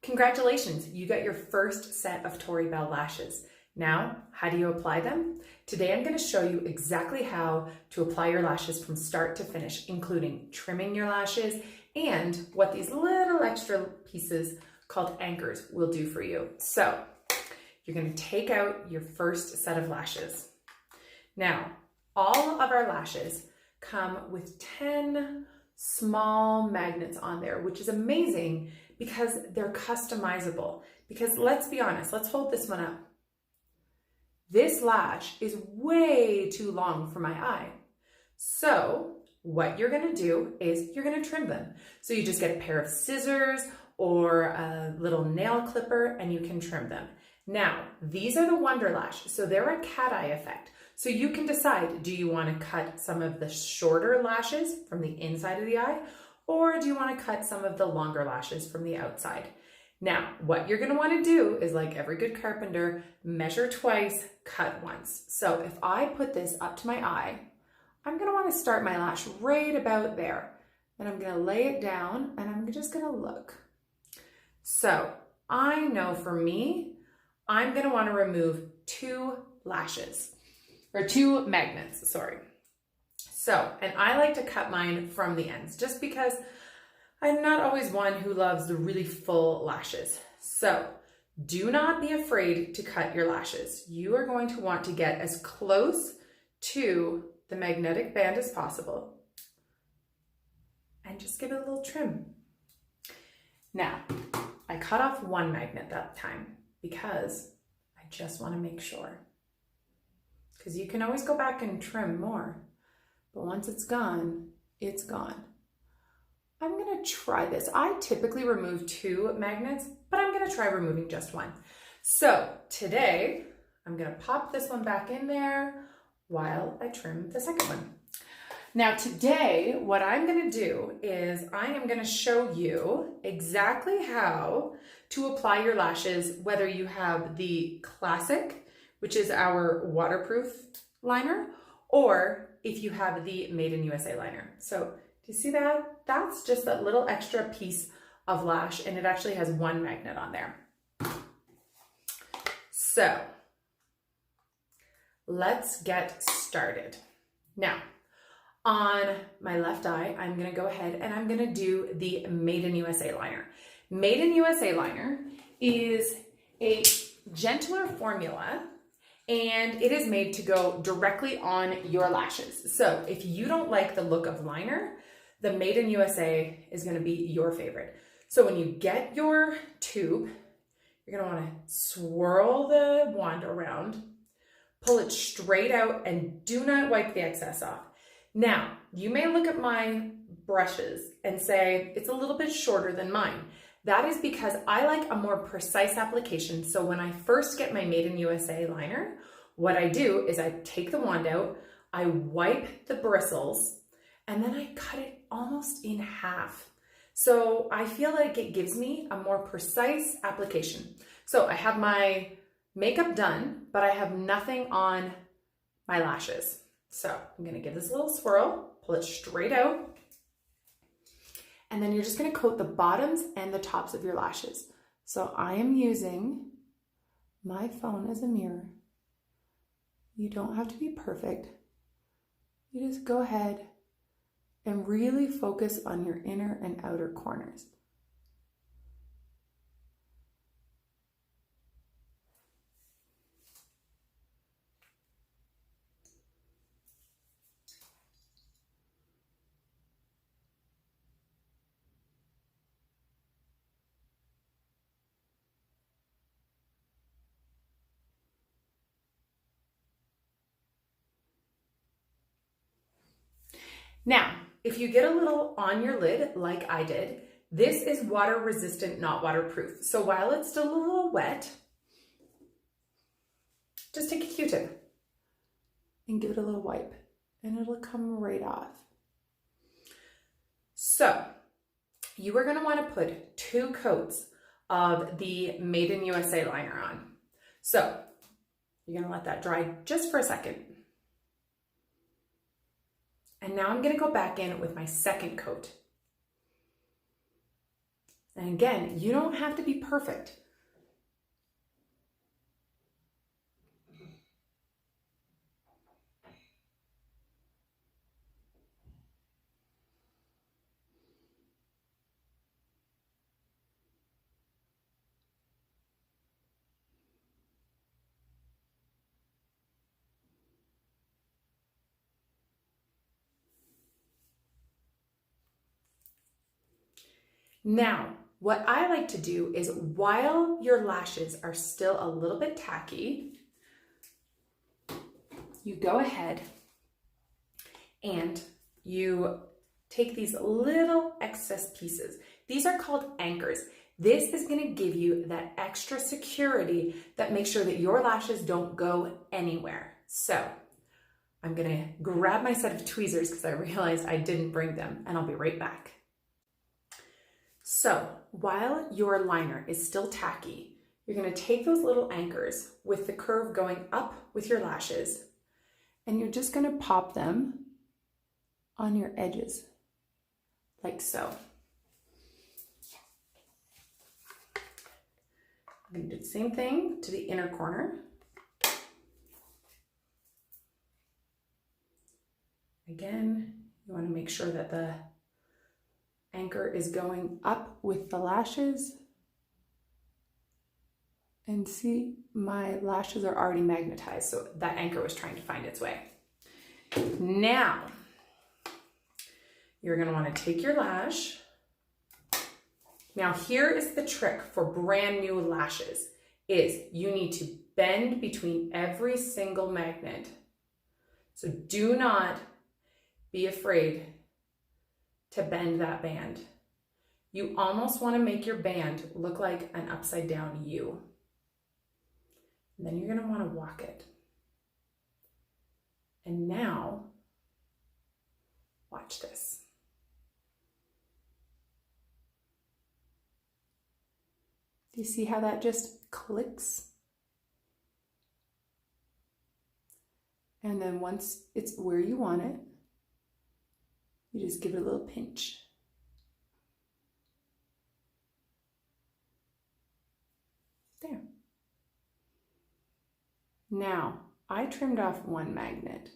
Congratulations, you got your first set of Tori Belle lashes. Now, how do you apply them? Today I'm going to show you exactly how to apply your lashes from start to finish, including trimming your lashes and what these little extra pieces called anchors will do for you. So, you're going to take out your first set of lashes. Now, all of our lashes come with 10 small magnets on there, which is amazing because they're customizable. Because let's be honest, let's hold this one up. This lash is way too long for my eye. So what you're gonna do is you're gonna trim them. So you just get a pair of scissors or a little nail clipper and you can trim them. Now, these are the Wonder Lash, so they're a cat eye effect. So you can decide, do you want to cut some of the shorter lashes from the inside of the eye, or do you want to cut some of the longer lashes from the outside? Now, what you're going to want to do is, like every good carpenter, measure twice, cut once. So if I put this up to my eye, I'm going to want to start my lash right about there. Then I'm going to lay it down and I'm just going to look. So I know for me, I'm going to want to remove two magnets, sorry. So, and I like to cut mine from the ends just because I'm not always one who loves the really full lashes. So do not be afraid to cut your lashes. You are going to want to get as close to the magnetic band as possible and just give it a little trim. Now, I cut off one magnet that time because I just want to make sure. Because you can always go back and trim more, but once it's gone, it's gone. I'm gonna try this. I typically remove two magnets, but I'm gonna try removing just one. So today, I'm gonna pop this one back in there while I trim the second one. Now today, what I'm gonna do is I am gonna show you exactly how to apply your lashes, whether you have the Classic, which is our waterproof liner, or if you have the Made in USA liner. So do you see that? That's just that little extra piece of lash, and it actually has one magnet on there. So let's get started. Now, on my left eye, I'm gonna go ahead and I'm gonna do the Made in USA liner. Made in USA liner is a gentler formula, and it is made to go directly on your lashes. So if you don't like the look of liner, the Made in USA is gonna be your favorite. So when you get your tube, you're gonna wanna swirl the wand around, pull it straight out, and do not wipe the excess off. Now, you may look at my brushes and say, it's a little bit shorter than mine. That is because I like a more precise application. So when I first get my Made in USA liner, what I do is I take the wand out, I wipe the bristles, and then I cut it almost in half. So I feel like it gives me a more precise application. So I have my makeup done, but I have nothing on my lashes. So I'm gonna give this a little swirl, pull it straight out, and then you're just gonna coat the bottoms and the tops of your lashes. So I am using my phone as a mirror. You don't have to be perfect. You just go ahead and really focus on your inner and outer corners. Now, if you get a little on your lid, like I did, this is water resistant, not waterproof. So while it's still a little wet, just take a Q-tip and give it a little wipe and it'll come right off. So you are gonna wanna put 2 coats of the Made in USA liner on. So you're gonna let that dry just for a second. And now I'm gonna go back in with my second coat. And again, you don't have to be perfect. Now, what I like to do is while your lashes are still a little bit tacky, you go ahead and you take these little excess pieces. These are called anchors. This is going to give you that extra security that makes sure that your lashes don't go anywhere. So I'm going to grab my set of tweezers because I realized I didn't bring them, and I'll be right back. So while your liner is still tacky, you're going to take those little anchors with the curve going up with your lashes, and you're just going to pop them on your edges, like so. I'm going to do the same thing to the inner corner. Again, you want to make sure that the anchor is going up with the lashes. And see, my lashes are already magnetized, so that anchor was trying to find its way. Now, you're going to want to take your lash. Now, here is the trick for brand new lashes, is you need to bend between every single magnet. So do not be afraid to bend that band. You almost want to make your band look like an upside down U. And then you're going to want to walk it. And now, watch this. Do you see how that just clicks? And then once it's where you want it, you just give it a little pinch. There. Now, I trimmed off one magnet.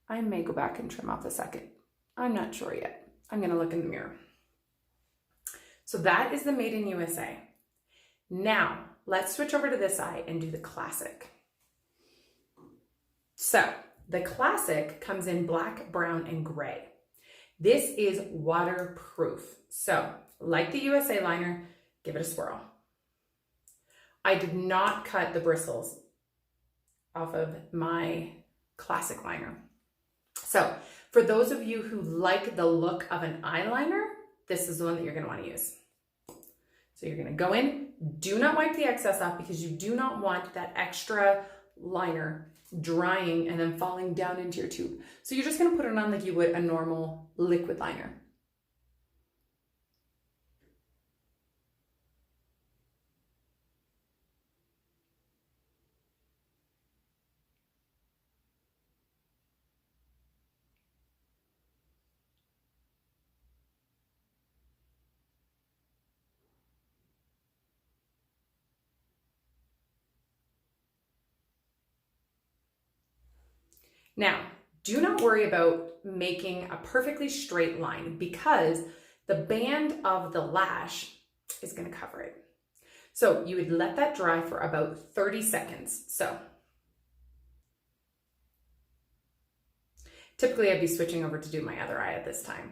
I may go back and trim off the second. I'm not sure yet. I'm going to look in the mirror. So that is the Made in USA. Now, let's switch over to this eye and do the Classic. So, the Classic comes in black, brown, and gray. This is waterproof. So, like the USA liner, give it a swirl. I did not cut the bristles off of my Classic liner. So, for those of you who like the look of an eyeliner, this is the one that you're going to want to use. So you're going to go in, do not wipe the excess off because you do not want that extra liner drying and then falling down into your tube. So you're just going to put it on like you would a normal liquid liner. Now, do not worry about making a perfectly straight line because the band of the lash is going to cover it. So you would let that dry for about 30 seconds. So typically I'd be switching over to do my other eye at this time.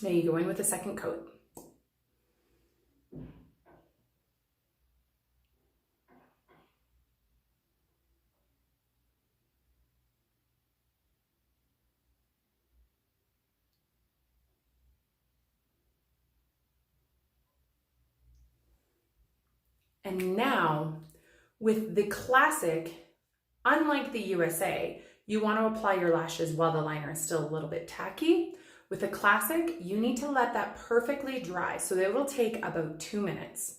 Now you go in with a second coat. And now, with the Classic, unlike the USA, you want to apply your lashes while the liner is still a little bit tacky. With the Classic, you need to let that perfectly dry, so it will take about 2 minutes.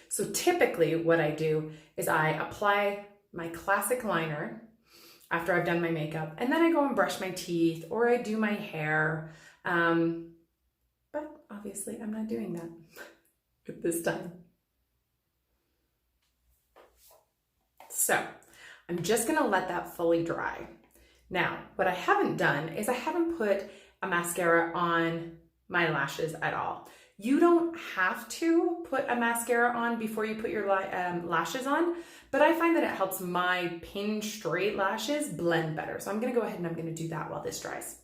So typically what I do is I apply my Classic liner, after I've done my makeup. And then I go and brush my teeth or I do my hair. But obviously I'm not doing that at this time. So I'm just gonna let that fully dry. Now, what I haven't done is I haven't put a mascara on my lashes at all. You don't have to put a mascara on before you put your lashes on, but I find that it helps my pin straight lashes blend better. So I'm gonna go ahead and I'm gonna do that while this dries.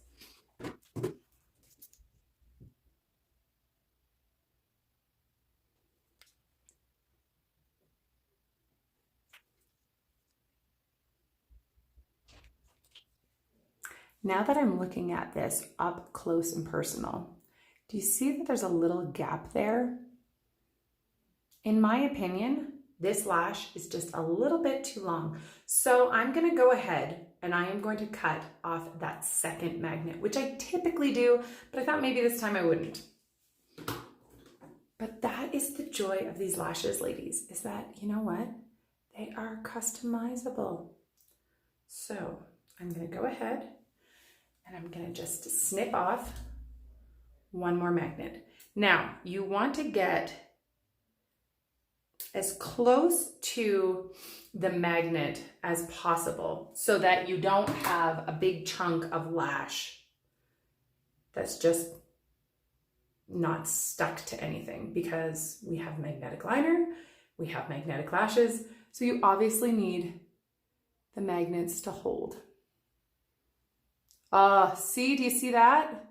Now that I'm looking at this up close and personal, do you see that there's a little gap there? In my opinion, this lash is just a little bit too long. So I'm gonna go ahead and I am going to cut off that second magnet, which I typically do, but I thought maybe this time I wouldn't. But that is the joy of these lashes, ladies, is that, you know what? They are customizable. So I'm gonna go ahead and I'm gonna just snip off one more magnet. Now, you want to get as close to the magnet as possible so that you don't have a big chunk of lash that's just not stuck to anything, because we have magnetic liner, we have magnetic lashes, so you obviously need the magnets to hold. See, do you see that?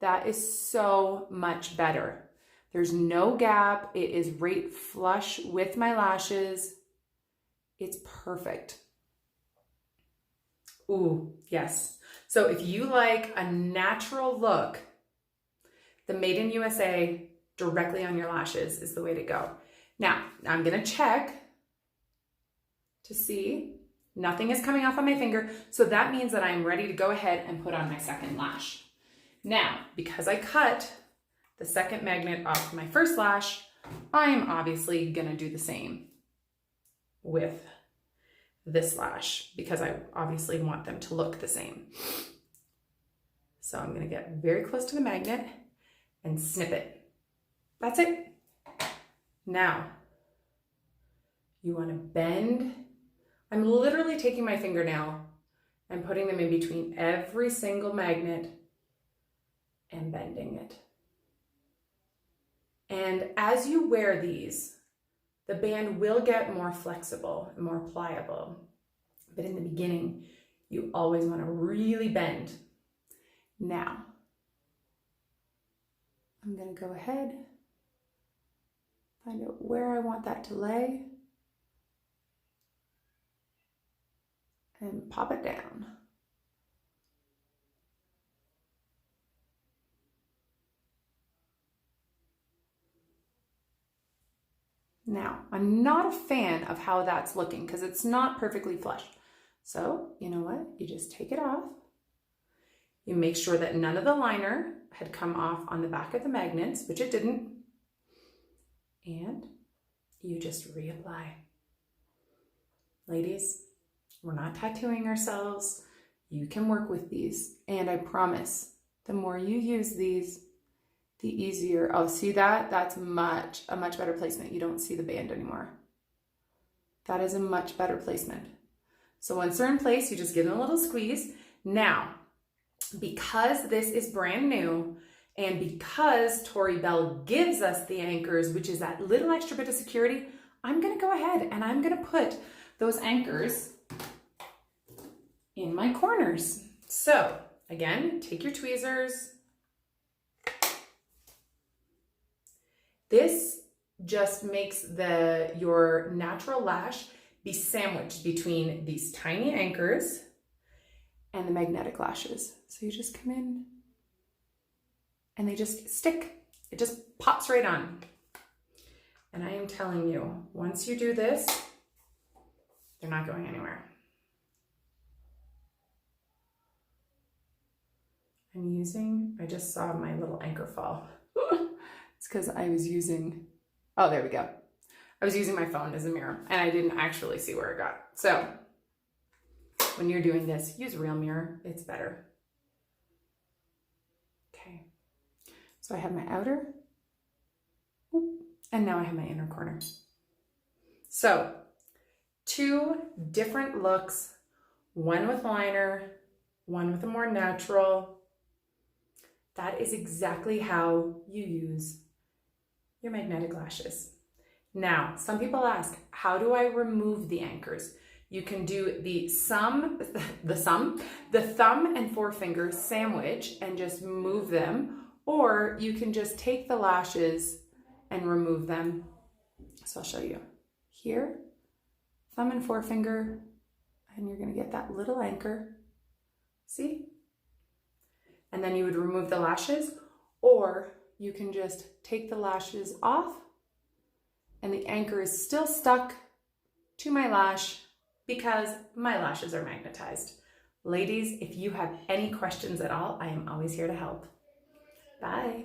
That is so much better. There's no gap. It is right flush with my lashes. It's perfect. Ooh, yes. So if you like a natural look, the Made in USA directly on your lashes is the way to go. Now, I'm gonna check to see nothing is coming off on my finger. So that means that I'm ready to go ahead and put on my second lash. Now, because I cut the second magnet off my first lash, I am obviously gonna do the same with this lash because I obviously want them to look the same. So I'm gonna get very close to the magnet and snip it. That's it. Now, you wanna bend. I'm literally taking my fingernail and putting them in between every single magnet and bending it. And as you wear these, the band will get more flexible and more pliable. But in the beginning, you always want to really bend. Now, I'm going to go ahead, find out where I want that to lay, and pop it down. Now, I'm not a fan of how that's looking because it's not perfectly flush. So, you know what? You just take it off. You make sure that none of the liner had come off on the back of the magnets, which it didn't. And you just reapply. Ladies, we're not tattooing ourselves. You can work with these. And I promise, the more you use these, the easier. Oh, see that? That's a much better placement. You don't see the band anymore. That is a much better placement. So once they're in place, you just give them a little squeeze. Now, because this is brand new and because Tori Belle gives us the anchors, which is that little extra bit of security, I'm gonna go ahead and I'm gonna put those anchors in my corners. So again, take your tweezers. This just makes your natural lash be sandwiched between these tiny anchors and the magnetic lashes. So you just come in and they just stick. It just pops right on. And I am telling you, once you do this, they're not going anywhere. I just saw my little anchor fall. It's because I was using, oh, there we go. I was using my phone as a mirror and I didn't actually see where it got. So when you're doing this, use a real mirror. It's better. Okay. So I have my outer, and now I have my inner corner. So 2 different looks, one with liner, one with a more natural. That is exactly how you use your magnetic lashes. Now, some people ask, how do I remove the anchors? You can do the thumb and forefinger sandwich and just move them, or you can just take the lashes and remove them. So I'll show you. Here, thumb and forefinger, and you're gonna get that little anchor. See? And then you would remove the lashes, or you can just take the lashes off and the anchor is still stuck to my lash because my lashes are magnetized. Ladies, if you have any questions at all, I am always here to help. Bye.